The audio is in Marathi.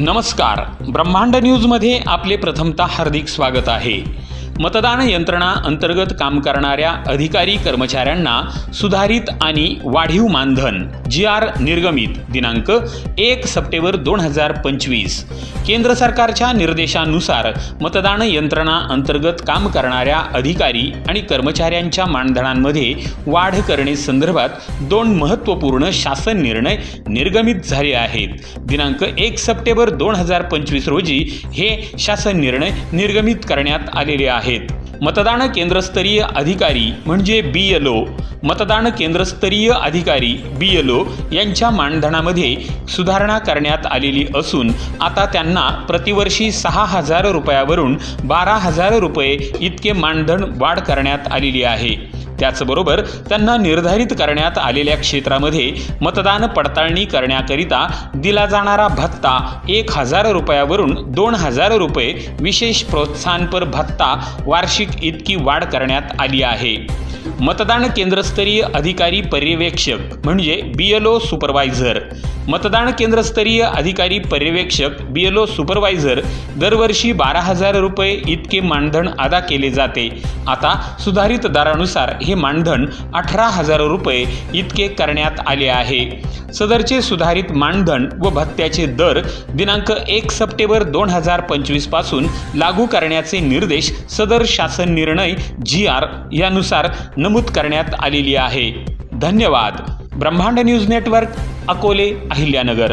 नमस्कार, ब्रह्मांड न्यूजमध्ये आपले प्रथमतः हार्दिक स्वागत आहे। मतदान यंत्रणा अंतर्गत काम करणाऱ्या अधिकारी कर्मचाऱ्यांना सुधारित आणि वाढीव मानधन GR निर्गमित दिनांक 1 सप्टेंबर 2025। केंद्र सरकारच्या निर्देशानुसार मतदान यंत्रणा अंतर्गत काम करणाऱ्या अधिकारी आणि कर्मचाऱ्यांच्या मानधनांमध्ये वाढ करणे संदर्भात दोन महत्त्वपूर्ण शासन निर्णय निर्गमित झाले आहेत। दिनांक 1 सप्टेंबर 2025 रोजी हे शासन निर्णय निर्गमित करण्यात आलेले आहेत। मतदान केंद्रस्तरीय अधिकारी म्हणजे BLO, मतदान केंद्रस्तरीय अधिकारी BLO यांच्या मानधनामध्ये सुधारणा करण्यात आलेली असून आता त्यांना प्रतिवर्षी 6,000 रुपयावरून 12,000 रुपये इतके मानधन वाढ करण्यात आलेली आहे। त्याचबरोबर त्यांना निर्धारित करण्यात आलेल्या क्षेत्रामध्ये मतदान पडताळणी करण्याकरिता दिला जाणारा भत्ता 1,000 रुपयावरून 2,000 रुपये विशेष प्रोत्साहनपर भत्ता वार्षिक इतकी वाढ करण्यात आली आहे। मतदान केंद्रस्तरीय अधिकारी पर्यवेक्षक म्हणजे BLO सुपरवायझर, मतदान केंद्रस्तरीय अधिकारी पर्यवेक्षक BLO सुपरवायझर दरवर्षी 12,000 रुपये इतके मानधन अदा केले जाते। आता सुधारित दरानुसार हे मानधन 18,000 रुपये इतके करण्यात आले आहे। सदरचे सुधारित मानधन व भत्त्याचे दर दिनांक 1 सप्टेंबर 2025 पासून लागू करण्याचे निर्देश सदर शासन निर्णय GR यानुसार नमूद करण्यात आलेली आहे। धन्यवाद। ब्रह्मांड न्यूज नेटवर्क, अकोले, अहिल्यानगर।